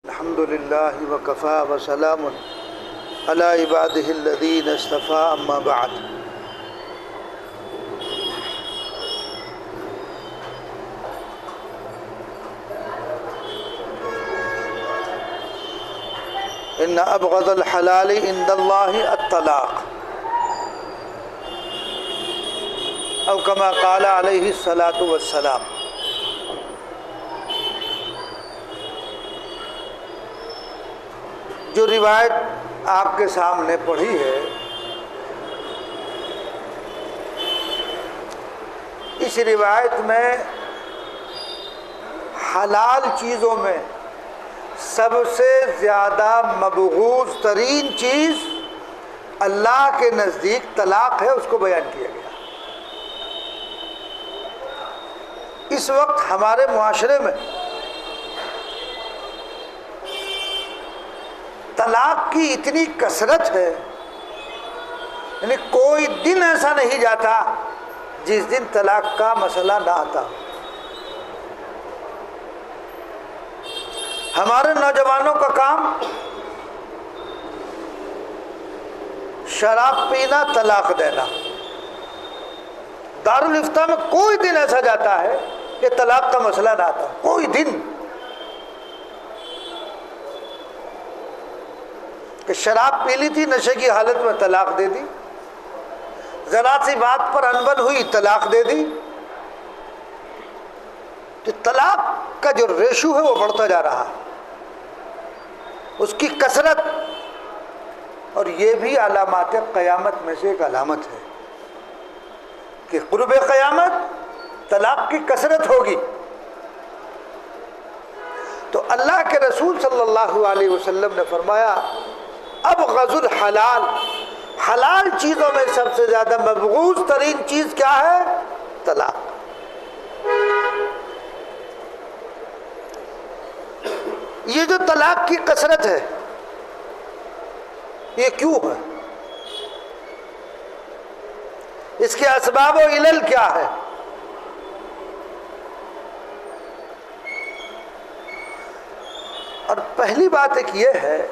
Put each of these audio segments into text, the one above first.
الحمد لله وكفى وسلام على عباده الذين اصطفى أما بعد إن أبغض الحلال عند الله الطلاق أو كما قال عليه الصلاة والسلام۔ جو روایت آپ کے سامنے پڑھی ہے، اس روایت میں حلال چیزوں میں سب سے زیادہ مبغوض ترین چیز اللہ کے نزدیک طلاق ہے، اس کو بیان کیا گیا۔ اس وقت ہمارے معاشرے میں طلاق کی اتنی کثرت ہے، یعنی کوئی دن ایسا نہیں جاتا جس دن طلاق کا مسئلہ نہ آتا۔ ہمارے نوجوانوں کا کام شراب پینا، طلاق دینا۔ دارالفتہ میں کوئی دن ایسا جاتا ہے کہ طلاق کا مسئلہ نہ آتا، کوئی دن کہ شراب پی لی تھی، نشے کی حالت میں طلاق دے دی، ذرا سی بات پر انبن ہوئی، طلاق دے دی۔ تو طلاق کا جو ریشو ہے وہ بڑھتا جا رہا، اس کی کثرت، اور یہ بھی علامات قیامت میں سے ایک علامت ہے کہ قرب قیامت طلاق کی کثرت ہوگی۔ تو اللہ کے رسول صلی اللہ علیہ وسلم نے فرمایا، ابغض الحلال، حلال چیزوں میں سب سے زیادہ مبغوض ترین چیز کیا ہے؟ طلاق۔ یہ جو طلاق کی کثرت ہے، یہ کیوں ہے؟ اس کے اسباب و علل کیا ہے؟ اور پہلی بات ایک یہ ہے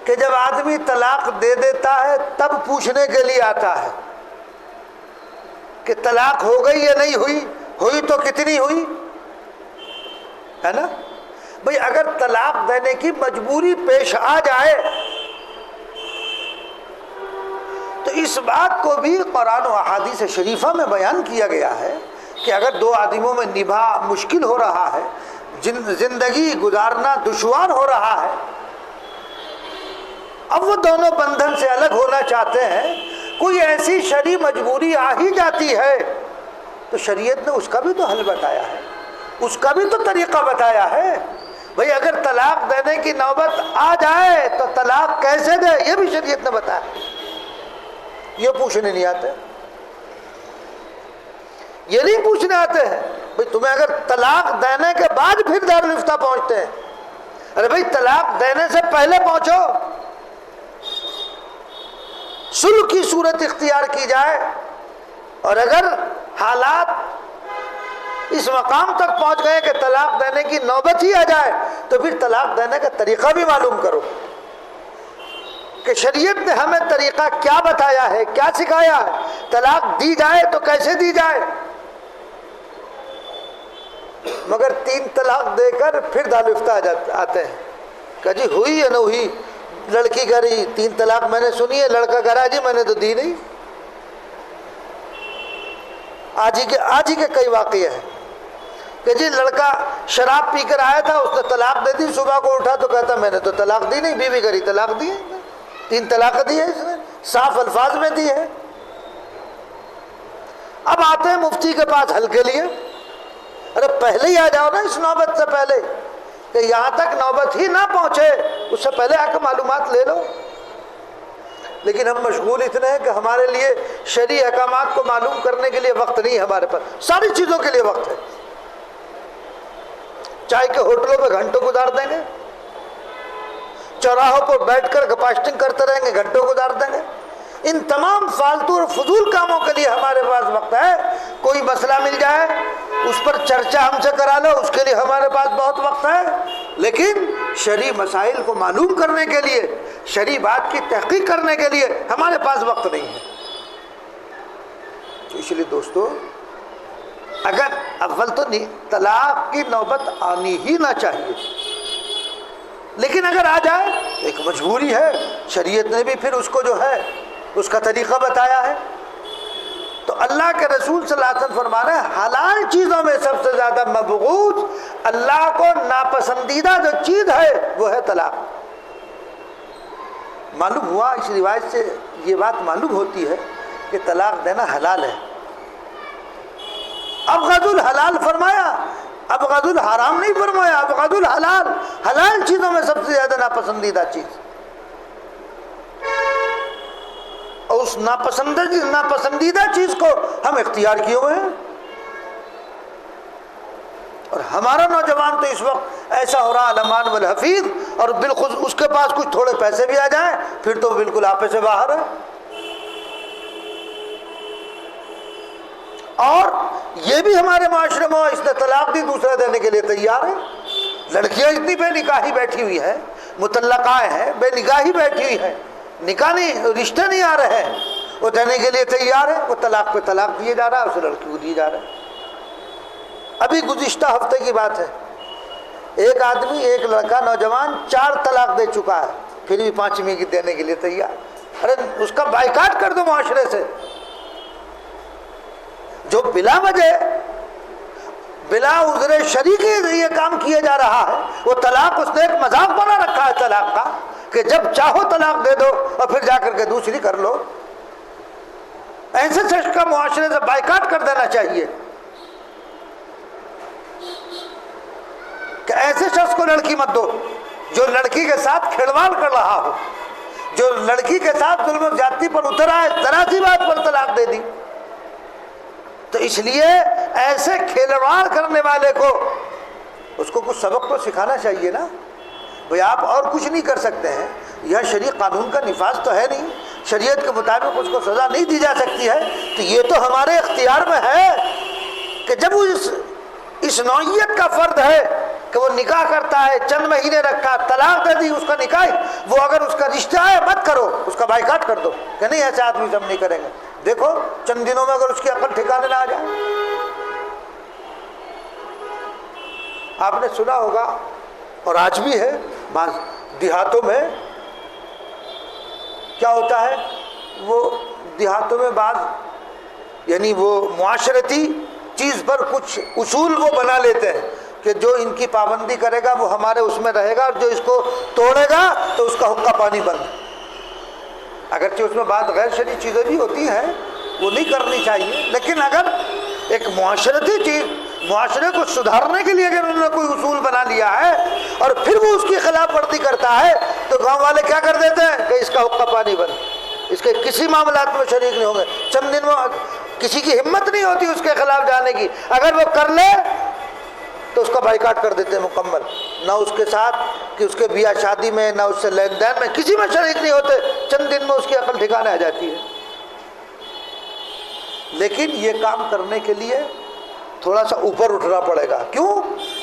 کہ جب آدمی طلاق دے دیتا ہے تب پوچھنے کے لیے آتا ہے کہ طلاق ہو گئی یا نہیں ہوئی، ہوئی تو کتنی ہوئی، ہے نا؟ بھئی اگر طلاق دینے کی مجبوری پیش آ جائے تو اس بات کو بھی قرآن و احادیث شریفہ میں بیان کیا گیا ہے کہ اگر دو آدمیوں میں نبھا مشکل ہو رہا ہے، زندگی گزارنا دشوار ہو رہا ہے، اب وہ دونوں بندھن سے الگ ہونا چاہتے ہیں، کوئی ایسی شرعی مجبوری آ ہی جاتی ہے تو شریعت نے اس کا بھی تو حل بتایا ہے، اس کا بھی تو طریقہ بتایا ہے۔ بھئی اگر طلاق دینے کی نوبت آ جائے تو طلاق کیسے دے، یہ بھی شریعت نے بتایا۔ یہ پوچھنے نہیں آتے، یہ نہیں پوچھنے آتے ہیں۔ بھئی تمہیں اگر طلاق دینے کے بعد پھر دارالفتہ پہنچتے ہیں، ارے بھئی طلاق دینے سے پہلے پہنچو، صلح کی صورت اختیار کی جائے، اور اگر حالات اس مقام تک پہنچ گئے کہ طلاق دینے کی نوبت ہی آ جائے تو پھر طلاق دینے کا طریقہ بھی معلوم کرو کہ شریعت نے ہمیں طریقہ کیا بتایا ہے، کیا سکھایا ہے، طلاق دی جائے تو کیسے دی جائے۔ مگر 3 طلاق دے کر پھر دارالفتہ آتے ہیں کہ جی ہوئی یا نہ ہوئی، لڑکی کہہ رہی 3 طلاق میں نے سنی ہے، لڑکا کہہ رہا جی میں نے تو دی نہیں۔ آج ہی کے کئی واقعے ہیں کہ جی لڑکا شراب پی کر آیا تھا، اس نے طلاق دے دی، صبح کو اٹھا تو کہتا میں نے تو طلاق دی نہیں، بیوی کری طلاق دی ہے، 3 طلاق دی ہے، اس نے صاف الفاظ میں دی ہے۔ اب آتے ہیں مفتی کے پاس حل کے لیے، ارے پہلے ہی آ جاؤ نا، اس نوبت سے پہلے، کہ یہاں تک نوبت ہی نہ پہنچے اس سے پہلے آ کے معلومات لے لو۔ لیکن ہم مشغول اتنے ہیں کہ ہمارے لیے شرعی احکامات کو معلوم کرنے کے لیے وقت نہیں ہے، ہمارے پاس ساری چیزوں کے لیے وقت ہے۔ چائے کے ہوٹلوں پہ گھنٹوں گزار دیں گے، چوراہوں پر بیٹھ کر گپاشٹنگ کرتے رہیں گے، گھنٹوں گزار دیں گے، ان تمام فالتو اور فضول کاموں کے لیے ہمارے پاس وقت ہے. کوئی مسئلہ مل جائے اس پر چرچا ہم سے کرا لو، اس کے لیے ہمارے پاس بہت وقت ہے. لیکن شرعی مسائل کو معلوم کرنے کے لیے، شرعی بات کی تحقیق کرنے کے لیے ہمارے پاس وقت نہیں ہے. اس لیے دوستو، اگر اول تو طلاق کی نوبت آنی ہی نہ چاہیے، لیکن اگر آ جائے ایک مجبوری ہے. شریعت نے بھی پھر اس کو جو ہے اس کا طریقہ بتایا ہے. تو اللہ کے رسول صلی اللہ علیہ وسلم فرما رہے ہیں حلال چیزوں میں سب سے زیادہ مبغوض، اللہ کو ناپسندیدہ جو چیز ہے وہ ہے طلاق. معلوم ہوا، اس روایت سے یہ بات معلوم ہوتی ہے کہ طلاق دینا حلال ہے. ابغض الحلال فرمایا، ابغض الحرام نہیں فرمایا، ابغض الحلال، حلال چیزوں میں سب سے زیادہ ناپسندیدہ چیز. اور اس ناپسندیدہ چیز کو ہم اختیار کیے ہوئے ہیں. اور ہمارا نوجوان تو اس وقت ایسا ہو رہا الامان والحفیظ، اور بالخصوص اس کے پاس کچھ تھوڑے پیسے بھی آ جائیں پھر تو بالکل آپے سے باہر ہے. اور یہ بھی ہمارے معاشرے میں اس نے طلاق دی دوسرے دینے کے لیے تیار ہے. لڑکیاں اتنی بے نکاحی بیٹھی ہوئی ہیں، مطلقہ ہیں، بے نکاحی بیٹھی ہوئی ہیں، نکاح نہیں، رشتے نہیں آ رہے ہیں، وہ دینے کے لیے تیار ہے. وہ طلاق پہ طلاق دیے جا رہا ہے، اس لڑکی کو دیے جا رہا ہے. ابھی گزشتہ ہفتے کی بات ہے، ایک آدمی، ایک لڑکا نوجوان 4 طلاق دے چکا ہے، پھر بھی 5ویں کی دینے کے لیے تیار. ارے اس کا بائیکاٹ کر دو معاشرے سے. جو بلا وجہ، بلا عذر شرعی کے یہ کام کیا جا رہا ہے، وہ طلاق اس نے ایک مذاق بنا رکھا ہے طلاق کا کہ جب چاہو طلاق دے دو اور پھر جا کر کے دوسری کر لو. ایسے شخص کا معاشرے سے بائیکاٹ کر دینا چاہیے کہ ایسے شخص کو لڑکی مت دو جو لڑکی کے ساتھ کھیلواڑ کر رہا ہو، جو لڑکی کے ساتھ ظلم و زیادتی پر اتر آئے، ذرا سی بات پر طلاق دے دی. تو اس لیے ایسے کھیلواڑ کرنے والے کو اس کو کچھ سبق تو سکھانا چاہیے نا. بھئی آپ اور کچھ نہیں کر سکتے ہیں، یہ شرعی قانون کا نفاذ تو ہے نہیں، شریعت کے مطابق اس کو سزا نہیں دی جا سکتی ہے. تو یہ تو ہمارے اختیار میں ہے کہ جب وہ اس نوعیت کا فرد ہے کہ وہ نکاح کرتا ہے، چند مہینے رکھا، طلاق دے دی، اس کا نکاح، وہ اگر اس کا رشتہ ہے مت کرو، اس کا بائیکاٹ کر دو کہ نہیں ایسے آدمی سے ہم نہیں کریں گے. دیکھو چند دنوں میں اگر اس کی عقل ٹھکانے نہ آ جائے. آپ نے سنا ہوگا اور آج بھی ہے، بعض دیہاتوں میں کیا ہوتا ہے، وہ دیہاتوں میں بعض یعنی وہ معاشرتی چیز پر کچھ اصول وہ بنا لیتے ہیں کہ جو ان کی پابندی کرے گا وہ ہمارے اس میں رہے گا، اور جو اس کو توڑے گا تو اس کا حقہ پانی بند. اگرچہ اس میں بات غیر شرعی چیزیں بھی ہوتی ہیں، وہ نہیں کرنی چاہیے، لیکن اگر ایک معاشرتی چیز، معاشرے کو سدھارنے کے لیے اگر انہوں نے کوئی اصول بنا لیا ہے اور پھر وہ اس کی خلاف ورزی کرتا ہے تو گاؤں والے کیا کر دیتے ہیں کہ اس کا حقہ پانی بند، اس کے کسی معاملات میں شریک نہیں ہوں گے. چند دن میں کسی کی ہمت نہیں ہوتی اس کے خلاف جانے کی، اگر وہ کر لے تو اس کا بائیکاٹ کر دیتے ہیں مکمل. نہ اس کے ساتھ کہ اس کے بیاہ شادی میں، نہ اس سے لین دین میں، کسی میں شریک نہیں ہوتے. چند دن میں اس کی عقل ٹھکانے آ جاتی ہے. لیکن یہ کام کرنے کے لیے تھوڑا سا اوپر اٹھنا پڑے گا. کیوں؟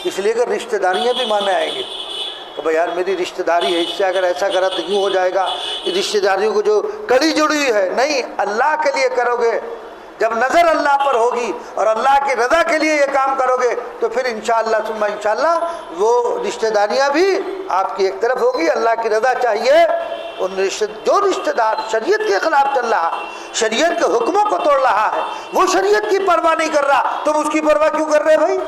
اس لیے کہ رشتہ داریاں بھی مانے آئیں گی کہ بھائی یار میری رشتہ داری ہے، اس سے اگر ایسا کرا تو یوں ہو جائے گا. رشتہ داریوں کو جو کڑی جڑی ہوئی ہے، نہیں، اللہ کے لیے کرو گے. جب نظر اللہ پر ہوگی اور اللہ کی رضا کے لیے یہ کام کرو گے تو پھر انشاءاللہ ثم انشاءاللہ وہ رشتہ داریاں بھی آپ کی ایک طرف ہوگی. اللہ کی رضا چاہیے. جو رشتہ دار شریعت کے خلاف چل رہا، شریعت کے حکموں کو توڑ رہا ہے، وہ شریعت کی پرواہ نہیں کر رہا، تم اس کی پرواہ کیوں کر رہے بھائی؟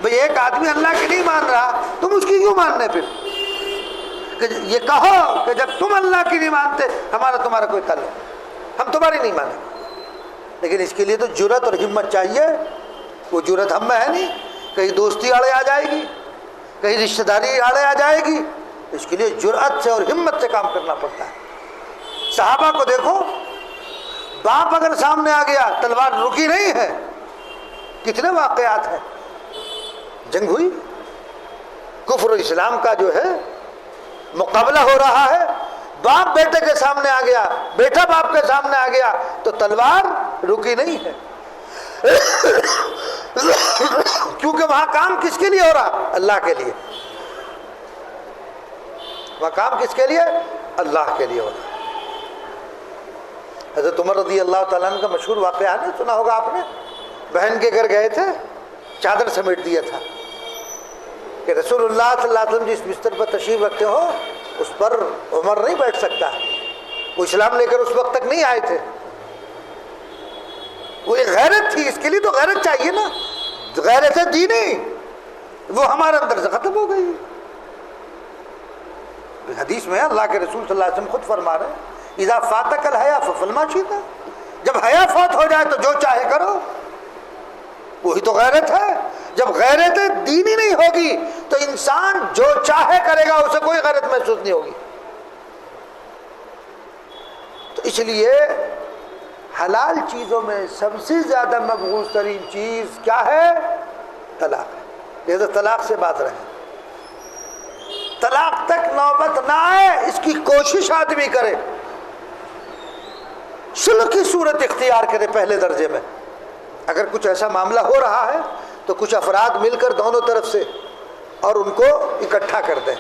بھئی ایک آدمی اللہ کی نہیں مان رہا، تم اس کی کیوں ماننے؟ پھر کہ یہ کہو کہ جب تم اللہ کی نہیں مانتے تمہارا کوئی تعلق، ہم تمہاری نہیں مانیں. لیکن اس کے لیے تو جرأت اور ہمت چاہیے. وہ جرأت ہم میں ہے نہیں. کہیں دوستی آڑے آ جائے گی، کہیں رشتہ داری آڑے آ جائے گی. اس کے لیے جرأت سے اور ہمت سے کام کرنا پڑتا ہے. صحابہ کو دیکھو، باپ اگر سامنے آ گیا تلوار رکی نہیں ہے. کتنے واقعات ہیں. جنگ ہوئی، کفر و اسلام کا جو ہے مقابلہ ہو رہا ہے، باپ بیٹے کے سامنے آ گیا، بیٹا باپ کے سامنے آ گیا تو تلوار رکی نہیں ہے، کیونکہ وہاں کام کس کے لیے ہو رہا؟ اللہ کے لیے۔ وہاں کام کس کے لیے؟ اللہ کے لیے ہو رہا۔ حضرت عمر رضی اللہ تعالیٰ عنہ کا مشہور واقعہ نہیں سنا ہوگا آپ نے؟ بہن کے گھر گئے تھے، چادر سمیٹ دیا تھا کہ رسول اللہ صلی اللہ علیہ وسلم جس بستر پر تشریف رکھتے ہو اس پر عمر نہیں بیٹھ سکتا۔ وہ اسلام لے کر اس وقت تک نہیں آئے تھے، وہ ایک غیرت تھی، اس کے لیے تو غیرت چاہیے نا، غیرت دینی وہ ہمارے اندر سے ختم ہو گئی۔ حدیث میں اللہ کے رسول صلی اللہ علیہ وسلم خود فرما رہے ہیں اذا فاتک الحیا ففعل ما شئت، جب حیا فوت ہو جائے تو جو چاہے کرو، وہی تو غیرت ہے۔ جب غیرت دینی نہیں ہوگی تو انسان جو چاہے کرے گا، اسے کوئی غیرت محسوس نہیں ہوگی۔ تو اس لیے حلال چیزوں میں سب سے زیادہ مقبول ترین چیز کیا ہے؟ طلاق ہے۔ لہذا طلاق سے بات رہے، طلاق تک نوبت نہ آئے اس کی کوشش آدمی کرے، صلح کی صورت اختیار کرے پہلے درجے میں۔ اگر کچھ ایسا معاملہ ہو رہا ہے تو کچھ افراد مل کر دونوں طرف سے اور ان کو اکٹھا کر دیں،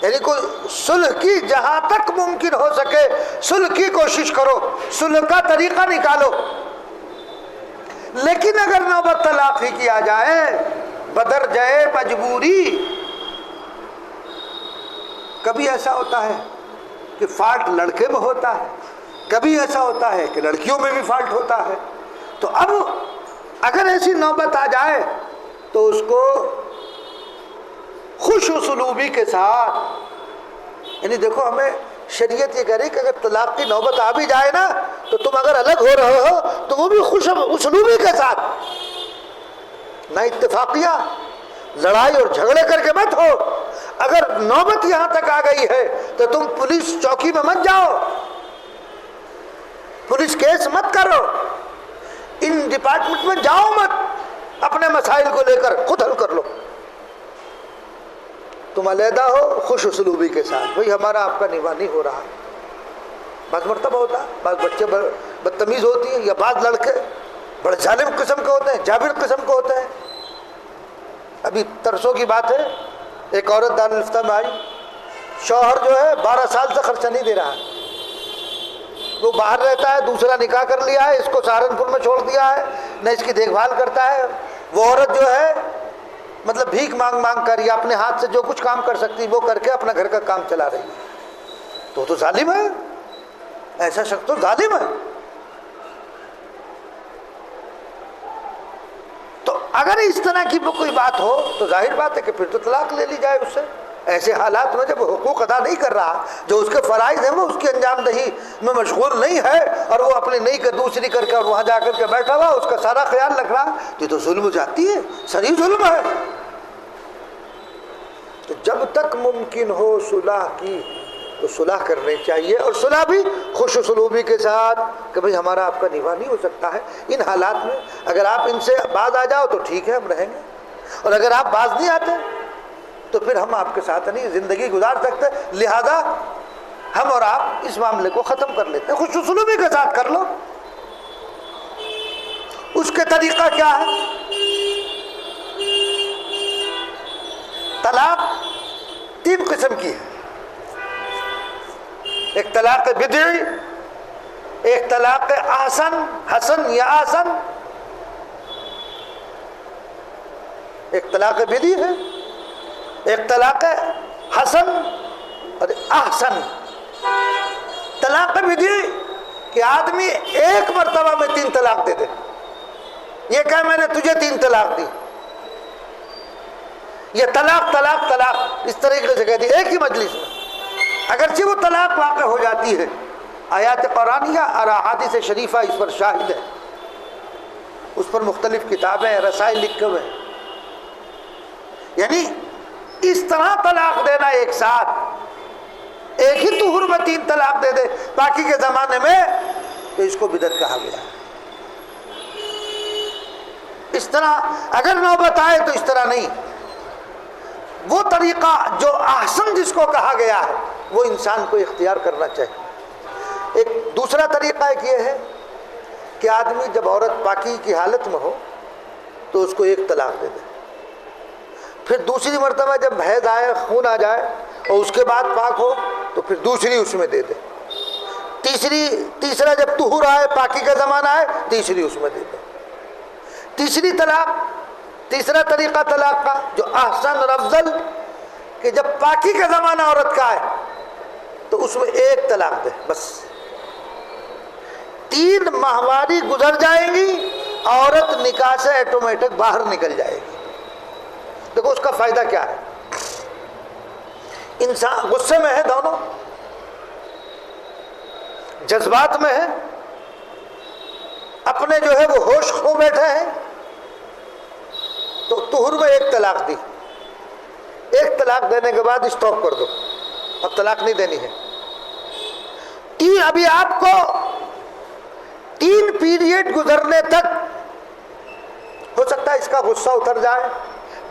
یعنی کوئی صلح کی جہاں تک ممکن ہو سکے صلح کی کوشش کرو، صلح کا طریقہ نکالو۔ لیکن اگر نوبت طلاق ہی کیا جائے بدرجۂ مجبوری، کبھی ایسا ہوتا ہے کہ فالٹ لڑکے میں ہوتا ہے، کبھی ایسا ہوتا ہے کہ لڑکیوں میں بھی فالٹ ہوتا ہے، تو اب اگر ایسی نوبت آ جائے تو اس کو خوش اسلوبی کے ساتھ، یعنی دیکھو ہمیں شریعت یہ کہہ رہی کہ اگر طلاق کی نوبت آ بھی جائے نا تو تم اگر الگ ہو رہے ہو تو وہ بھی خوش اسلوبی کے ساتھ، نہ اتفاقیہ لڑائی اور جھگڑے کر کے مت ہو۔ اگر نوبت یہاں تک آ گئی ہے تو تم پولیس چوکی میں مت جاؤ، پولیس کیس مت کرو، ان ڈپارٹمنٹ میں جاؤ مت، اپنے مسائل کو لے کر خود حل کر لو۔ تم علیحدہ ہو خوش اسلوبی کے ساتھ، بھئی ہمارا آپ کا نواح نہیں ہو رہا۔ بعض مرتبہ ہوتا ہے بعض بچے بدتمیز ہوتی ہیں، یا بعض لڑکے بڑے ظالم قسم کے ہوتے ہیں، جابر قسم کے ہوتے ہیں۔ ابھی ترسوں کی بات ہے، ایک عورت دارالفتہ میں آئی، شوہر جو ہے 12 سال سے خرچہ نہیں دے رہا ہے، وہ باہر رہتا ہے، دوسرا نکاح کر لیا ہے، اس کو سہارنپور میں چھوڑ دیا ہے، نہ اس کی دیکھ بھال کرتا ہے۔ وہ عورت جو ہے مطلب بھیک مانگ مانگ کر یا اپنے ہاتھ سے جو کچھ کام کر سکتی وہ کر کے اپنا گھر کا کام چلا رہی ہے، تو ظالم ہے، ایسا شخص تو ظالم ہے۔ تو اگر اس طرح کی کوئی بات ہو تو ظاہر بات ہے کہ پھر تو طلاق لے لی جائے اس سے۔ ایسے حالات میں جب وہ حقوق ادا نہیں کر رہا، جو اس کے فرائض ہیں وہ اس کی انجام دہی میں مشغول نہیں ہے، اور وہ اپنی نہیں کر دوسری کر کے اور وہاں جا کر کے بیٹھا ہوا اس کا سارا خیال رکھ رہا، تو یہ تو ظلم جاتی ہے، صریح ظلم ہے۔ تو جب تک ممکن ہو صلح کی تو صلح کرنی چاہیے، اور صلح بھی خوش اسلوبی کے ساتھ کہ بھئی ہمارا آپ کا نواح نہیں ہو سکتا ہے۔ ان حالات میں اگر آپ ان سے باز آ جاؤ تو ٹھیک ہے، ہم رہیں گے، اور اگر آپ باز نہیں آتے تو پھر ہم آپ کے ساتھ نہیں زندگی گزار سکتے، لہذا ہم اور آپ اس معاملے کو ختم کر لیتے ہیں، خوش اسلوبی کے ساتھ کر لو۔ اس کے طریقہ کیا ہے؟ طلاق 3 قسم کی ہے، ایک طلاق بدعی، ایک طلاق حسن یا آسن، ایک طلاق بدعی ہے، ایک طلاق حسن اور احسن۔ طلاق بدعی کہ آدمی ایک مرتبہ میں 3 طلاق دے دے، یہ کہ میں نے تجھے 3 طلاق دی، یہ طلاق طلاق طلاق اس طریقے سے کہہ دی ایک ہی مجلس میں، اگرچہ وہ طلاق واقع ہو جاتی ہے، آیات قرآنیہ اور احادیث شریفہ اس پر شاہد ہے، اس پر مختلف کتابیں رسائل لکھے ہوئے ہیں۔ یعنی اس طرح طلاق دینا ایک ساتھ، ایک ہی طہر میں 3 طلاق دے دے باقی کے زمانے میں، تو اس کو بدعت کہا گیا ہے۔ اس طرح اگر نوبت آئے تو اس طرح نہیں، وہ طریقہ جو احسن جس کو کہا گیا ہے وہ انسان کو اختیار کرنا چاہیے۔ ایک دوسرا طریقہ ایک یہ ہے کہ آدمی جب عورت پاکی کی حالت میں ہو تو اس کو ایک طلاق دے دے، پھر دوسری مرتبہ جب حیض آئے، خون آ جائے اور اس کے بعد پاک ہو تو پھر دوسری اس میں دے دے، تیسرا جب طہور آئے، پاکی کا زمانہ آئے، تیسری اس میں دے دے۔ تیسری طلاق، تیسرا طریقہ طلاق کا جو احسن اور افضل، کہ جب پاکی کا زمانہ عورت کا ہے تو اس میں ایک طلاق دے بس۔ 3 ماہواری گزر جائیں گی، عورت نکاح سے آٹومیٹک باہر نکل جائے گی۔ دیکھو اس کا فائدہ کیا ہے، انسان غصے میں ہے، دونوں جذبات میں ہے، اپنے جو ہے وہ ہوش کھو بیٹھے ہیں، تو طہور میں ایک طلاق دی، ایک طلاق دینے کے بعد اسٹاپ کر دو، اب طلاق نہیں دینی ہے۔ ابھی آپ کو 3 پیریڈ گزرنے تک ہو سکتا ہے اس کا غصہ اتر جائے،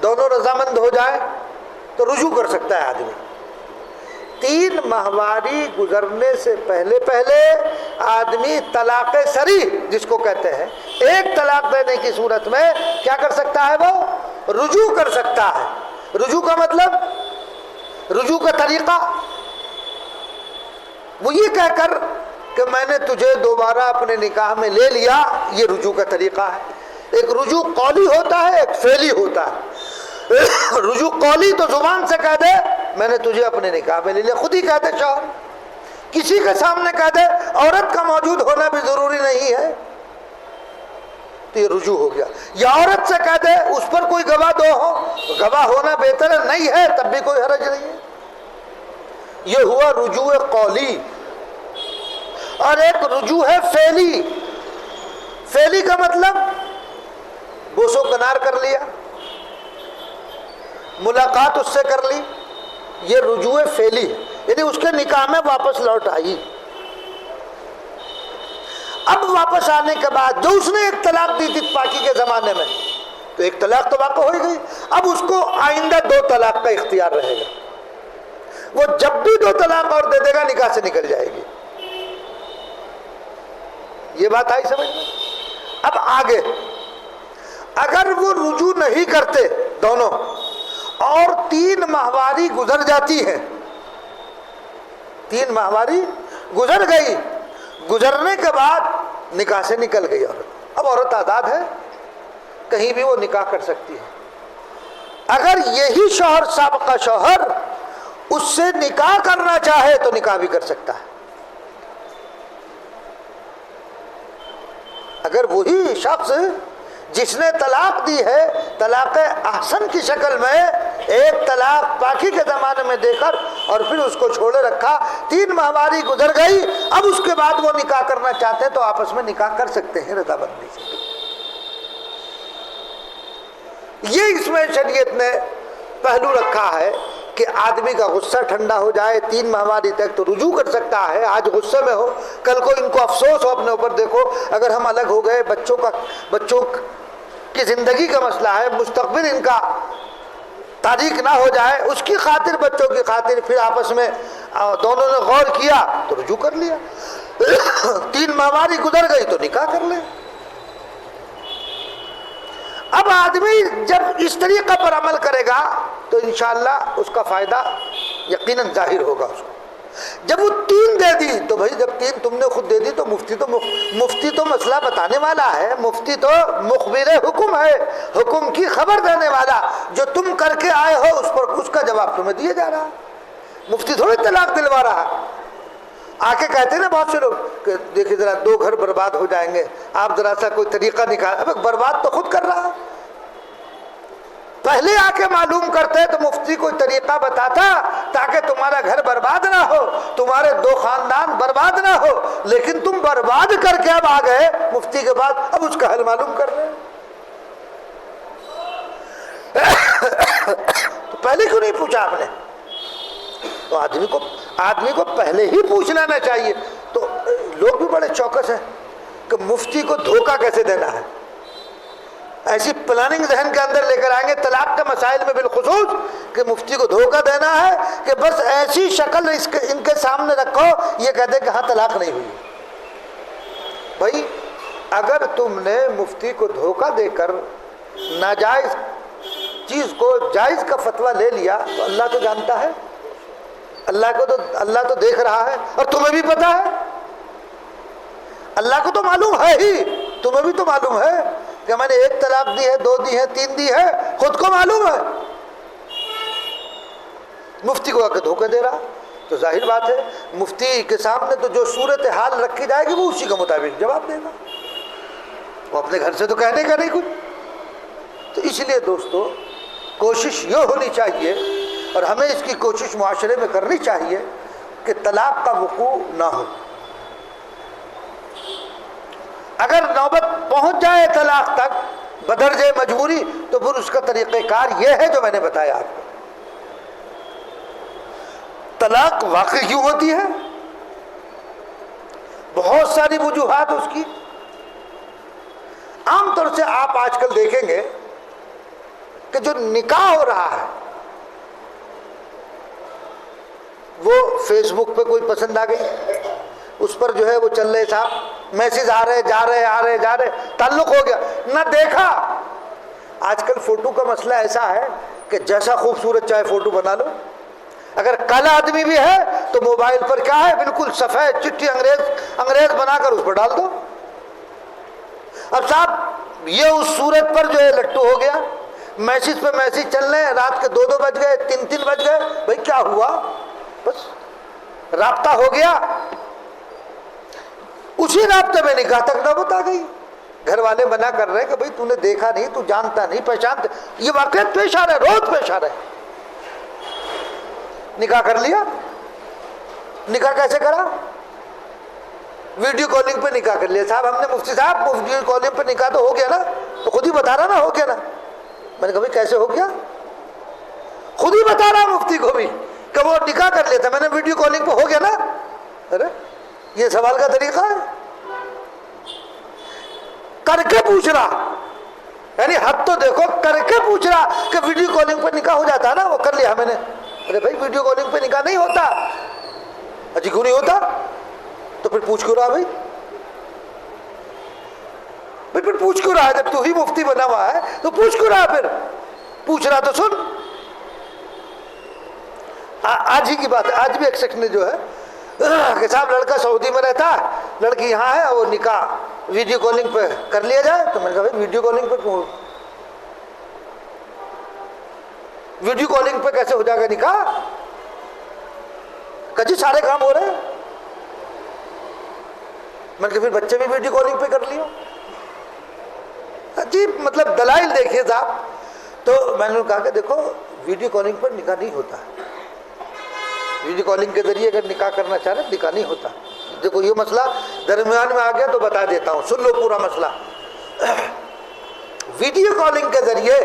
دونوں رضامند ہو جائے تو رجوع کر سکتا ہے آدمی۔ 3 ماہواری گزرنے سے پہلے آدمی طلاق صریح جس کو کہتے ہیں، ایک طلاق دینے کی صورت میں کیا کر سکتا ہے، وہ رجوع کر سکتا ہے۔ رجوع کا مطلب، رجوع کا طریقہ وہ یہ کہہ کر کہ میں نے تجھے دوبارہ اپنے نکاح میں لے لیا، یہ رجوع کا طریقہ ہے۔ ایک رجوع قولی ہوتا ہے، ایک فعلی ہوتا ہے۔ رجوع قولی تو زبان سے کہہ دے میں نے تجھے اپنے نکاح میں لے لیا، خود ہی کہہ دے شوہر، کسی کے سامنے کہہ دے، عورت کا موجود ہونا بھی ضروری نہیں ہے، تو یہ رجوع ہو گیا۔ یا عورت سے کہہ دے، اس پر کوئی گواہ دو ہو، گواہ ہونا بہتر نہیں ہے تب بھی کوئی حرج نہیں ہے، یہ ہوا رجوع قولی۔ اور ایک رجوع ہے فعلی۔ فعلی کا مطلب بوسو کنار کر لیا، ملاقات اس سے کر لی، یہ رجوع فعلی ہے، یعنی اس کے نکاح میں واپس لوٹ آئی۔ اب واپس آنے کے بعد جو اس نے ایک طلاق دی تھی پاکی کے زمانے میں، تو ایک طلاق تو واقع ہو گئی، اب اس کو آئندہ 2 طلاق کا اختیار رہے گا، وہ جب بھی 2 طلاق اور دے دے گا نکاح سے نکل جائے گی۔ یہ بات آئی سمجھ میں؟ اب آگے اگر وہ رجوع نہیں کرتے دونوں اور 3 ماہواری گزر جاتی ہے، 3 ماہواری گزر گئی، گزرنے کے بعد نکاح سے نکل گئی عورت، اب عورت آزاد ہے، کہیں بھی وہ نکاح کر سکتی ہے۔ اگر یہی شوہر، سابقہ شوہر، اس سے نکاح کرنا چاہے تو نکاح بھی کر سکتا ہے۔ اگر وہی شخص جس نے طلاق دی ہے طلاق احسن کی شکل میں، ایک طلاق پاکی کے زمانے میں دے کر اور پھر اس کو چھوڑے رکھا، 3 ماہواری گزر گئی، اب اس کے بعد وہ نکاح کرنا چاہتے تو آپس میں نکاح کر سکتے ہیں رضامندی سے۔ یہ اس میں شریعت نے پہلو رکھا ہے کہ آدمی کا غصہ ٹھنڈا ہو جائے، 3 ماہواری تک تو رجوع کر سکتا ہے، آج غصے میں ہو، کل کو ان کو افسوس ہو اپنے اوپر، دیکھو اگر ہم الگ ہو گئے، بچوں کی زندگی کا مسئلہ ہے، مستقبل ان کا تاریک نہ ہو جائے، اس کی خاطر، بچوں کی خاطر، پھر آپس میں دونوں نے غور کیا تو رجوع کر لیا، 3 ماہواری گزر گئی تو نکاح کر لیں۔ اب آدمی جب اس طریقہ پر عمل کرے گا تو انشاءاللہ اس کا فائدہ یقیناً ظاہر ہوگا اس کو۔ جب وہ 3 دے دی تو بھائی جب 3 تم نے خود دے دی تو مفتی تو مسئلہ بتانے والا ہے، مفتی تو مخبر حکم ہے، حکم کی خبر دینے والا، جو تم کر کے آئے ہو اس پر اس کا جواب تمہیں دیا جا رہا ہے، مفتی تھوڑی طلاق دلوا رہا ہے۔ آ کے کہتے ہیں نا بہت سے لوگ کہ دیکھیں ذرا 2 گھر برباد ہو جائیں گے، آپ ذرا سا کوئی طریقہ نکال، اب برباد تو خود کر رہا، پہلے آ کے معلوم کرتے تو مفتی کوئی طریقہ بتاتا تاکہ تمہارا گھر برباد نہ ہو، تمہارے 2 خاندان برباد نہ ہو، لیکن تم برباد کر کے اب آ گئے مفتی کے بعد، اب اس کا حل معلوم کر رہے ہیں، تو پہلے کیوں نہیں پوچھا آپ نے؟ تو آدمی کو پہلے ہی پوچھ لینا چاہیے۔ تو لوگ بھی بڑے چوکس ہیں کہ مفتی کو دھوکہ کیسے دینا ہے، ایسی پلاننگ ذہن کے اندر لے کر آئیں گے طلاق کے مسائل میں بالخصوص کہ مفتی کو دھوکہ دینا ہے کہ بس ایسی شکل ان کے سامنے رکھو یہ کہہ دے کہ ہاں طلاق نہیں ہوئی. بھائی اگر تم نے مفتی کو دھوکہ دے کر ناجائز چیز کو جائز کا فتویٰ لے لیا تو اللہ تو جانتا ہے, اللہ تو دیکھ رہا ہے, اور تمہیں بھی پتا ہے, اللہ کو تو معلوم ہے ہی, تمہیں بھی تو معلوم ہے کہ میں نے 1 طلاق دی ہے, 2 دی ہے, 3 دی ہے, خود کو معلوم ہے. مفتی کو آ کے دھوکہ دے رہا تو ظاہر بات ہے مفتی کے سامنے تو جو صورت حال رکھی جائے گی وہ اسی کے مطابق جواب دے گا, وہ اپنے گھر سے تو کہنے کا نہیں کچھ. تو اس لیے دوستو کوشش یہ ہونی چاہیے, اور ہمیں اس کی کوشش معاشرے میں کرنی چاہیے کہ طلاق کا وقوع نہ ہو. اگر نوبت پہنچ جائے طلاق تک بدرجہ مجبوری تو پھر اس کا طریقہ کار یہ ہے جو میں نے بتایا آپ کو. طلاق واقع کیوں ہوتی ہے؟ بہت ساری وجوہات اس کی. عام طور سے آپ آج کل دیکھیں گے کہ جو نکاح ہو رہا ہے وہ فیس بک پہ کوئی پسند آ گئی, اس پر جو ہے وہ چل رہے صاحب میسیج آ رہے جا رہے تعلق ہو گیا, نہ دیکھا. آج کل فوٹو کا مسئلہ ایسا ہے کہ جیسا خوبصورت چاہے فوٹو بنا لو, اگر کالا آدمی بھی ہے تو موبائل پر کیا ہے بالکل سفید چٹھی انگریز بنا کر اس پر ڈال دو. اب صاحب یہ اس صورت پر جو ہے لٹو ہو گیا, میسیج پہ میسیج چل رہے ہیں, رات کے 2 بج گئے, 3 بج گئے, بھائی کیا ہوا, بس رابطہ ہو گیا, اسی رابطے میں نکاح تک نوبت آ گئی. گھر والے منع کر رہے ہیں کہ بھائی تو نے دیکھا نہیں, تو جانتا نہیں, پہچانتا, یہ واقعات پیش آ رہے, روز پیش آ رہے. نکاح کر لیا. نکاح کیسے کرا؟ ویڈیو کالنگ پہ نکاح کر لیا. صاحب ہم نے مفتی صاحب ویڈیو کالنگ پہ نکاح تو ہو گیا نا, تو خود ہی بتا رہا نا ہو گیا نا. میں نے کہا بھائی کیسے ہو گیا؟ خود ہی بتا رہا مفتی کو بھی کہ وہ نکاح کر لیتا, میں نے ویڈیو کالنگ پہ ہو گیا نا. ارے یہ سوال کا طریقہ ہے؟ کر کے پوچھ رہا, یعنی حد تو دیکھو, کر کے پوچھ رہا کہ ویڈیو کالنگ پہ نکاح ہو جاتا ہے نا, وہ کر لیا میں نے. ارے بھائی ویڈیو کالنگ پہ نکاح نہیں ہوتا. اجی کیوں نہیں ہوتا؟ تو پھر پوچھ کیوں رہا بھائی پھر پوچھ کیوں رہا ہے؟ جب تو ہی مفتی بنا ہوا ہے تو پوچھ کیوں رہا؟ پھر پوچھ رہا تو سن. آج ہی کی بات ہے, آج بھی ایک شخص نے جو ہے کہ صاحب لڑکا سعودی میں رہتا ہے, لڑکی یہاں ہے, وہ نکاح ویڈیو کالنگ پہ کر لیا جائے. تو میں نے کہا بھائی ویڈیو کالنگ پہ کیوں, ویڈیو کالنگ پہ کیسے ہو جائے گا نکاح؟ کہ جی سارے کام ہو رہے ہیں. میں نے کہا پھر بچے بھی ویڈیو کالنگ پہ کر لیو. عجیب مطلب دلائل دیکھیے صاحب. تو میں نے کہا کہ دیکھو ویڈیو کالنگ پر نکاح نہیں ہوتا, ویڈیو کالنگ کے ذریعے اگر نکاح کرنا چاہ رہے نکاح نہیں ہوتا. دیکھو یہ مسئلہ درمیان میں آ گیا تو بتا دیتا ہوں, سن لو پورا مسئلہ. ویڈیو کالنگ کے ذریعے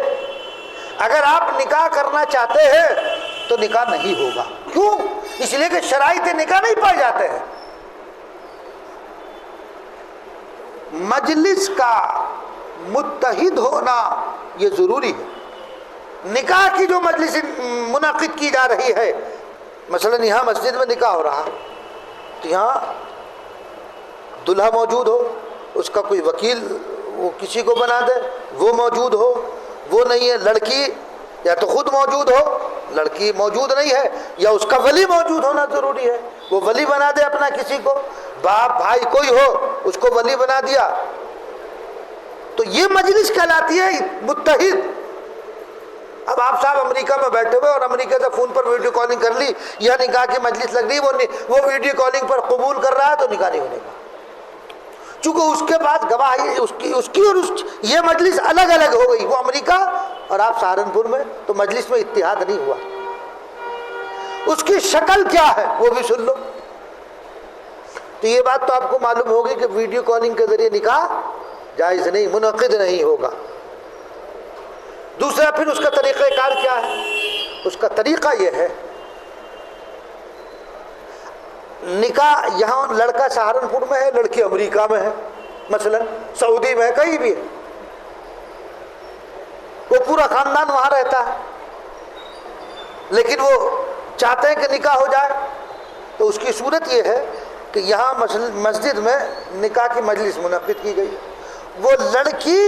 اگر آپ نکاح کرنا چاہتے ہیں تو نکاح نہیں ہوگا. کیوں؟ اس لیے کہ شرائط نکاح نہیں پائے جاتے ہیں. مجلس کا متحد ہونا یہ ضروری ہے. نکاح کی جو مجلس منعقد کی جا رہی ہے, مثلا یہاں مسجد میں نکاح ہو رہا تو یہاں دلہا موجود ہو, اس کا کوئی وکیل وہ کسی کو بنا دے, وہ موجود ہو, وہ نہیں ہے. لڑکی یا تو خود موجود ہو, لڑکی موجود نہیں ہے, یا اس کا ولی موجود ہونا ضروری ہے, وہ ولی بنا دے اپنا کسی کو, باپ بھائی کوئی ہو اس کو ولی بنا دیا. تو یہ مجلس کہلاتی ہے متحد. اب آپ صاحب امریکہ میں بیٹھے ہوئے اور امریکہ سے فون پر ویڈیو کالنگ کر لی, یا نکاح کی مجلس لگ رہی, وہ ویڈیو کالنگ پر قبول کر رہا ہے تو نکاح نہیں ہونے کا. چونکہ اس کے بعد گواہی اس کی اور یہ مجلس الگ الگ ہو گئی, وہ امریکہ اور آپ سہارنپور میں, تو مجلس میں اتحاد نہیں ہوا. اس کی شکل کیا ہے وہ بھی سن لو. تو یہ بات تو آپ کو معلوم ہوگی کہ ویڈیو کالنگ کے ذریعے نکاح جائز نہیں, منعقد نہیں ہوگا. دوسرا پھر اس کا طریقہ کار کیا ہے؟ اس کا طریقہ یہ ہے, نکاح یہاں لڑکا سہارنپور میں ہے, لڑکی امریکہ میں ہے, مثلا سعودی میں ہے, کہیں بھی ہے. وہ پورا خاندان وہاں رہتا ہے، لیکن وہ چاہتے ہیں کہ نکاح ہو جائے، تو اس کی صورت یہ ہے کہ یہاں مسجد میں نکاح کی مجلس منعقد کی گئی، وہ لڑکی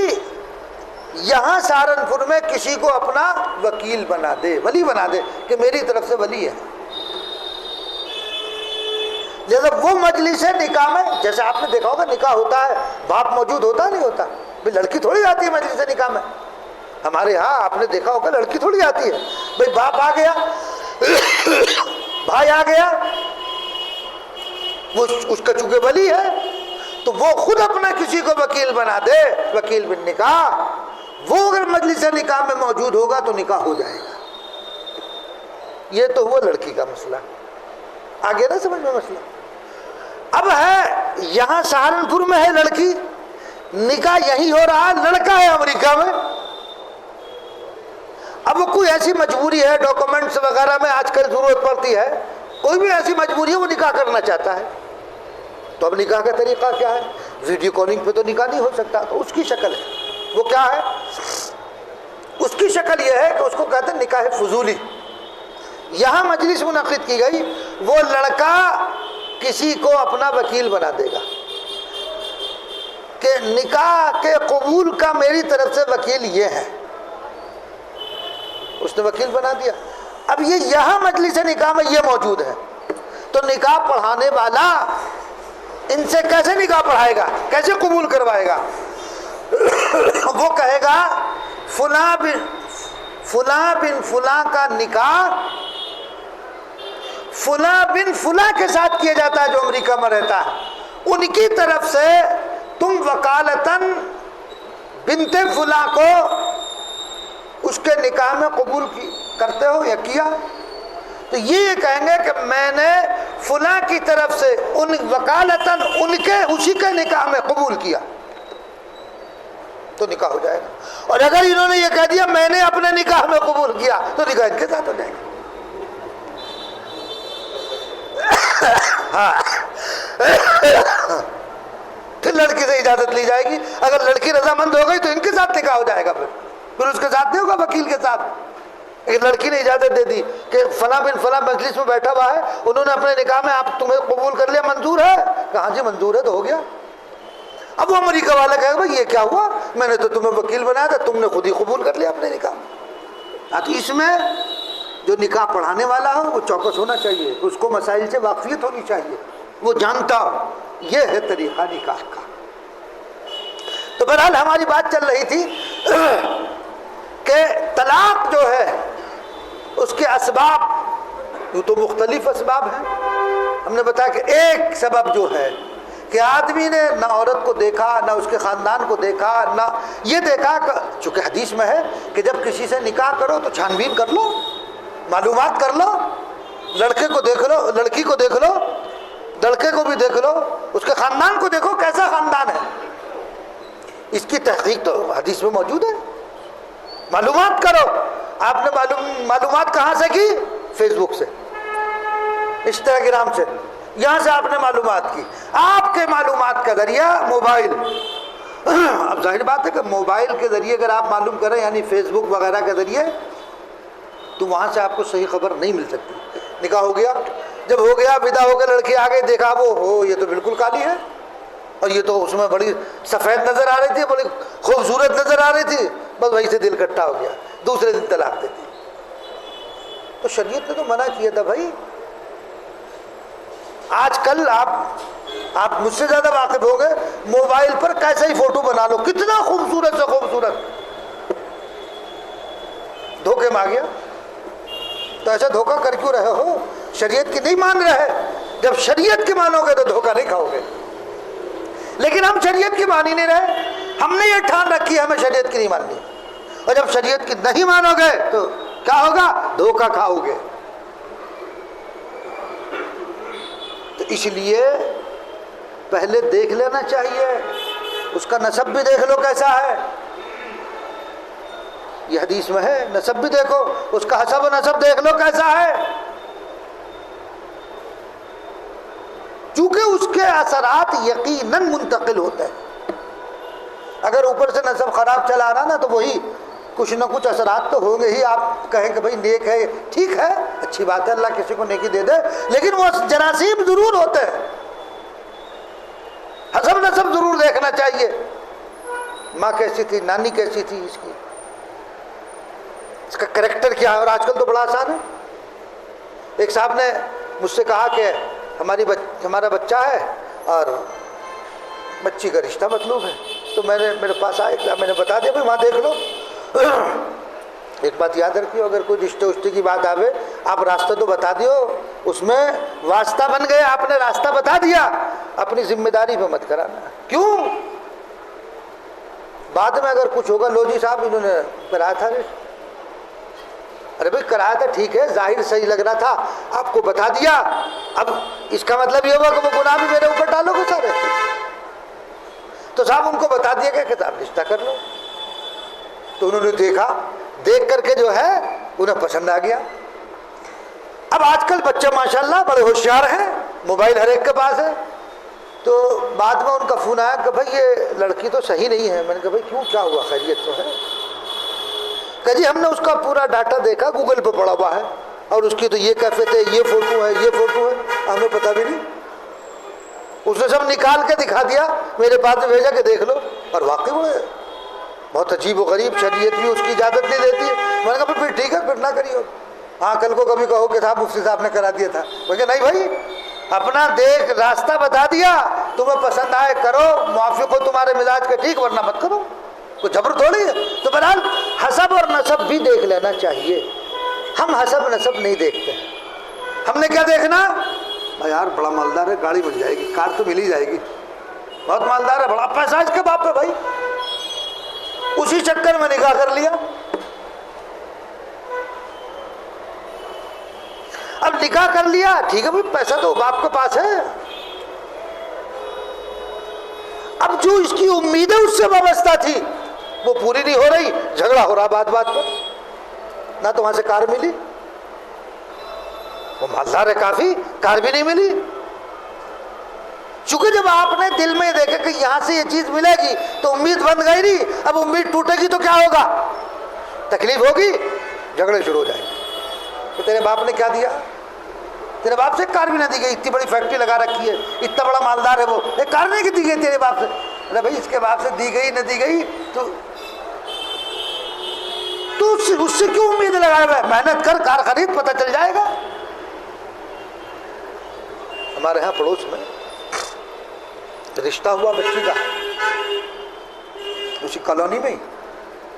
یہاں سہارنپور میں کسی کو اپنا وکیل بنا دے، ولی بنا دے کہ میری طرف سے ولی ہے، جیسے وہ مجلس ہے نکاح میں، جیسے آپ نے دیکھا ہوگا نکاح ہوتا ہے باپ موجود ہوتا نہیں ہوتا، بھئی لڑکی تھوڑی آتی ہے مجلس نکاح میں، ہمارے ہاں آپ نے دیکھا ہوگا لڑکی تھوڑی آتی ہے، بھئی باپ آ گیا، بھائی آ گیا، وہ اس کا چونکہ ولی ہے تو وہ خود اپنا کسی کو وکیل بنا دے، وکیل بن نکاح، وہ اگر مجلس نکاح میں موجود ہوگا تو نکاح ہو جائے گا۔ یہ تو ہوا لڑکی کا مسئلہ، آگے نہ سمجھ میں مسئلہ۔ اب ہے یہاں سہارنپور میں ہے لڑکی، نکاح یہی ہو رہا ہے، لڑکا ہے امریکہ میں، اب وہ کوئی ایسی مجبوری ہے، ڈاکومنٹس وغیرہ میں آج کل ضرورت پڑتی ہے، کوئی بھی ایسی مجبوری ہے وہ نکاح کرنا چاہتا ہے، تو اب نکاح کا طریقہ کیا ہے؟ ویڈیو کالنگ پہ تو نکاح نہیں ہو سکتا، تو اس کی شکل ہے، وہ کیا ہے؟ اس کی شکل یہ ہے کہ اس کو کہتے ہیں نکاح فضولی۔ یہاں مجلس منعقد کی گئی، وہ لڑکا کسی کو اپنا وکیل بنا دے گا کہ نکاح کے قبول کا میری طرف سے وکیل یہ ہے، اس نے وکیل بنا دیا۔ اب یہ یہاں مجلس نکاح میں یہ موجود ہے، تو نکاح پڑھانے والا ان سے کیسے نکاح پڑھائے گا، کیسے قبول کروائے گا؟ وہ کہے گا فلاں بن فلاں کا نکاح فلاں بن فلاں کے ساتھ کیا جاتا ہے جو امریکہ میں رہتا ہے، ان کی طرف سے تم وکالتاً بنت فلاں کو اس کے نکاح میں قبول کرتے ہو یا کیا؟ تو یہ کہیں گے کہ میں نے فلاں کی طرف سے ان وکالتاً ان کے اسی کے نکاح میں قبول کیا، تو نکاح ہو جائے گا۔ اور اگر انہوں نے یہ کہہ دیا میں نے اپنے نکاح میں قبول کیا، تو نکاح ان کے ساتھ ہو جائے گا۔ پھر لڑکی سے اجازت لی جائے گی، اگر لڑکی رضامند ہو گئی تو ان کے ساتھ نکاح ہو جائے گا، پھر اس کے ساتھ نہیں ہوگا وکیل کے ساتھ۔ ایک لڑکی نے اجازت دے دی کہ فلاں بن فلاں مجلس میں بیٹھا ہوا ہے، انہوں نے اپنے نکاح میں آپ تمہیں قبول کر لیا، منظور ہے؟ کہاں جی منظور ہے، تو ہو گیا۔ اب وہ امریکہ والا کہے گا بھائی یہ کیا ہوا، میں نے تو تمہیں وکیل بنایا تھا، تم نے خود ہی قبول کر لیا اپنے نکاح۔ تو اس میں جو نکاح پڑھانے والا ہو وہ چوکس ہونا چاہیے، اس کو مسائل سے واقفیت ہونی چاہیے، وہ جانتا ہو یہ ہے طریقہ نکاح کا۔ تو بہرحال ہماری بات چل رہی تھی کہ طلاق جو ہے اس کے اسباب یہ تو مختلف اسباب ہیں۔ ہم نے بتایا کہ ایک سبب جو ہے کہ آدمی نے نہ عورت کو دیکھا، نہ اس کے خاندان کو دیکھا، نہ یہ دیکھا کہ چونکہ حدیث میں ہے کہ جب کسی سے نکاح کرو تو چھان بین کر لو، معلومات کر لو، لڑکے کو دیکھ لو، لڑکی کو دیکھ لو، لڑکے کو بھی دیکھ لو، اس کے خاندان کو دیکھو کیسا خاندان ہے، اس کی تحقیق تو حدیث میں موجود ہے۔ معلومات کرو، آپ نے معلومات کہاں سے کی؟ فیس بک سے، انسٹاگرام سے، یہاں سے آپ نے معلومات کی، آپ کے معلومات کا ذریعہ موبائل۔ اب ظاہر بات ہے کہ موبائل کے ذریعے اگر آپ معلوم کریں یعنی فیس بک وغیرہ کے ذریعے، تو وہاں سے آپ کو صحیح خبر نہیں مل سکتی۔ نکاح ہو گیا، جب ہو گیا ودا ہو کے لڑکی آگے دیکھا وہ ہو یہ تو بالکل کالی ہے، اور یہ تو اس میں بڑی سفید نظر آ رہی تھی، بڑی خوبصورت نظر آ رہی تھی، بس وہیں سے دل کٹھا ہو گیا، دوسرے دن طلاق دے دی۔ تو شریعت نے تو منع کیا تھا بھائی۔ آج کل آپ مجھ سے زیادہ واقف ہو گئے، موبائل پر کیسا ہی فوٹو بنا لو، کتنا خوبصورت سے خوبصورت، دھوکے میں آ گیا۔ تو ایسا دھوکہ کر کیوں رہے ہو؟ شریعت کی نہیں مان رہے، جب شریعت کی مانو گے تو دھوکہ نہیں کھاؤ گے، لیکن ہم شریعت کی مان ہی نہیں رہے، ہم نے یہ ٹھان رکھی ہمیں شریعت کی نہیں ماننی، اور جب شریعت کی نہیں مانو گے تو کیا ہوگا؟ دھوکہ کھاؤ گے۔ تو اس لیے پہلے دیکھ لینا چاہیے، اس کا نسب بھی دیکھ لو کیسا ہے، یہ حدیث میں ہے، نسب بھی دیکھو، اس کا حسب و نسب دیکھ لو کیسا ہے، چونکہ اس کے اثرات یقیناً منتقل ہوتے ہیں۔ اگر اوپر سے نسب خراب چلا رہا نا تو وہی کچھ نہ کچھ اثرات تو ہوں گے ہی. آپ کہیں کہ بھائی نیک ہے, ٹھیک ہے, اچھی بات ہے, اللہ کسی کو نیکی دے دے, لیکن وہ جراثیم ضرور ہوتے ہیں. حسب نسب ضرور دیکھنا چاہیے, ماں کیسی تھی, نانی کیسی تھی, اس کا کریکٹر کیا ہے. اور آج کل تو بڑا آسان ہے. ایک صاحب نے مجھ سے کہا کہ ہمارا بچہ ہے اور بچی کا رشتہ مطلوب ہے. تو میرے پاس آئے, میں نے بتا دیا بھائی وہاں دیکھ لو. ایک بات یاد رکھیو, اگر کوئی رشتے کی بات آوے, آپ راستہ تو بتا دیو, اس میں واسطہ بن گئے, آپ نے راستہ بتا دیا, اپنی ذمہ داری پہ مت کرانا. کیوں؟ بعد میں اگر کچھ ہوگا, لو جی صاحب انہوں نے کرایا تھا, ارے بھائی کرایا تھا ٹھیک ہے, ظاہر صحیح لگ رہا تھا, آپ کو بتا دیا, اب اس کا مطلب یہ ہوگا کہ وہ گناہ بھی میرے اوپر ڈالو گے سارے. تو صاحب ان کو بتا دیا کہ صاحب رشتہ کر لو. تو انہوں نے دیکھا, دیکھ کر کے جو ہے انہیں پسند آ گیا. اب آج کل بچے ماشاءاللہ بڑے ہوشیار ہیں, موبائل ہر ایک کے پاس ہے. تو بعد میں ان کا فون آیا کہ بھائی یہ لڑکی تو صحیح نہیں ہے. میں نے کہا بھائی کیوں, کیا ہوا, خیریت تو ہے؟ کہ جی ہم نے اس کا پورا ڈاٹا دیکھا, گوگل پہ پڑا ہوا ہے, اور اس کی تو یہ کیفیت ہے, یہ فوٹو ہے, یہ فوٹو ہے, ہمیں پتہ بھی نہیں. اس نے سب نکال کے دکھا دیا, میرے پاس میں بھیجا کہ دیکھ لو. اور واقعی وہ بہت عجیب و غریب, شریعت بھی اس کی اجازت نہیں دیتی ہے. میں نے کہا پھر ٹھیک ہے, پھر نہ کریو. ہاں کل کو کبھی کہو کہ صاحب مفتی صاحب نے کرا دیا تھا, میں کہ نہیں بھائی, اپنا دیکھ راستہ بتا دیا, تمہیں پسند آئے کرو, موافق ہو تمہارے مزاج کے ٹھیک, ورنہ مت کرو, کوئی جبر تھوڑی ہے. تو بہرحال حسب اور نسب بھی دیکھ لینا چاہیے. ہم حسب نسب نہیں دیکھتے. ہم نے کیا دیکھنا, بھائی یار بڑا مالدار ہے, گاڑی مل جائے گی, کار تو مل ہی جائے گی, بہت مالدار ہے, بڑا پیسہ اس کے باپ ہے بھائی. اسی چکر میں نکاح کر لیا. اب نکاح کر لیا, ٹھیک ہے بھائی, پیسہ تو باپ کے پاس ہے. اب جو اس کی امیدیں اس سے وابستہ تھی وہ پوری نہیں ہو رہی, جھگڑا ہو رہا بات بات پر. نہ تو وہاں سے کار ملی, وہ مالدار ہے کافی, کار بھی نہیں ملی. چونکہ جب آپ نے دل میں دیکھا کہ یہاں سے یہ چیز ملے گی تو امید بن گئی نہیں. اب امید ٹوٹے گی تو کیا ہوگا, تکلیف ہوگی, جھگڑے شروع ہو جائیں گے. تو تیرے باپ نے کیا دیا, تیرے باپ سے کار بھی نہ دی گئی, اتنی بڑی فیکٹری لگا رکھی ہے, اتنا بڑا مالدار ہے, وہ ایک کار نہیں دی گئی تیرے باپ سے. ارے بھائی اس کے باپ سے دی گئی نہ دی گئی, تو اس سے کیوں امید لگائے ہوئے, محنت کر, کار خرید, پتہ چل جائے گا. ہمارے ہاں پڑوس میں رشتہ ہوا بچی کا, اسی کالونی میں ہی.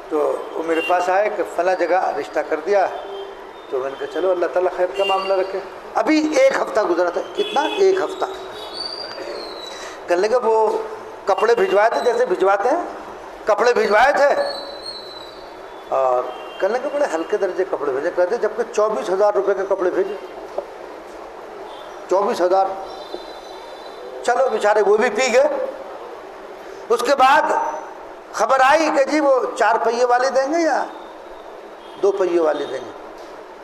تو وہ میرے پاس آئے کہ فلاں جگہ رشتہ کر دیا. تو میں نے کہا چلو اللہ تعالیٰ خیر کا معاملہ رکھے. ابھی 1 ہفتہ گزرا تھا, کتنا, 1 ہفتہ. کہنے لگا وہ کپڑے بھجوائے تھے, جیسے بھجواتے ہیں, کپڑے بھجوائے تھے, اور کہنے لگا بڑے ہلکے درجے کپڑے بھیجے, کہتے جبکہ 24,000 روپے کے کپڑے بھیجے. 24,000. چلو بیچارے وہ بھی پی گئے. اس کے بعد خبر آئی کہ جی وہ 4 پہیے والے دیں گے یا 2 پہیے والے دیں گے.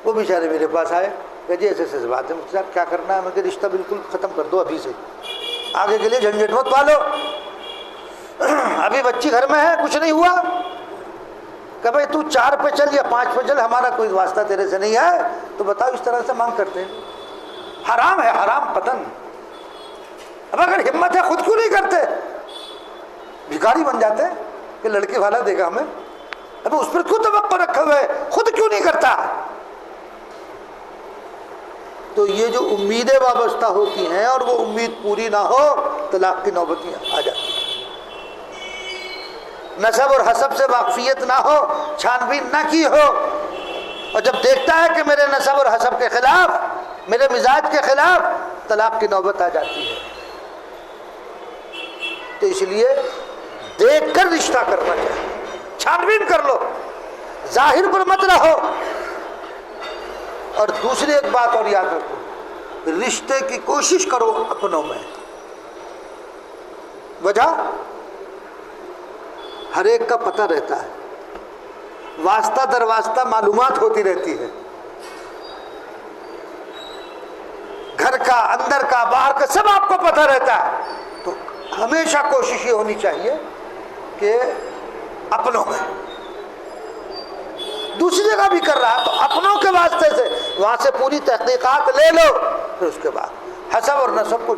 وہ بیچارے میرے پاس آئے کہ جی ایسے ایسے بات ہے, مجھ سے کیا کرنا ہے. میں کہ رشتہ بالکل ختم کر دو ابھی سے, آگے کے لیے جھنجھٹ مت پالو. ابھی بچی گھر میں ہے, کچھ نہیں ہوا. کہ بھائی تو 4 پہ چل یا 5 پہ چل, ہمارا کوئی واسطہ تیرے سے نہیں ہے. تو بتاؤ اس طرح سے مانگ کرتے ہیں, حرام ہے, حرام پتن. اب اگر ہمت ہے خود کیوں نہیں کرتے, بھکاری بن جاتے کہ لڑکی والا دے گا ہمیں. اب اس پر کیوں توقع رکھے ہوئے, خود کیوں نہیں کرتا. تو یہ جو امیدیں وابستہ ہوتی ہیں اور وہ امید پوری نہ ہو, طلاق کی نوبتیں آ جاتی ہیں. نسب اور حسب سے واقفیت نہ ہو, چھان بین نہ کی ہو, اور جب دیکھتا ہے کہ میرے نسب اور حسب کے خلاف, میرے مزاج کے خلاف, طلاق کی نوبت آ جاتی ہے. تو اس لیے دیکھ کر رشتہ کرنا چاہیے, چھان بین کر لو, ظاہر پر مت رہو. اور دوسری ایک بات اور یاد رکھو, رشتے کی کوشش کرو اپنوں میں. وجہ ہر ایک کا پتہ رہتا ہے, واسطہ در واسطہ معلومات ہوتی رہتی ہے, گھر کا, اندر کا, باہر کا, سب آپ کو پتہ رہتا ہے. تو ہمیشہ کوشش یہ ہونی چاہیے کہ اپنوں میں دوسری جگہ بھی کر رہا ہے تو اپنوں کے واسطے سے وہاں سے پوری تحقیقات لے لو، پھر اس کے بعد حسب اور نسب کو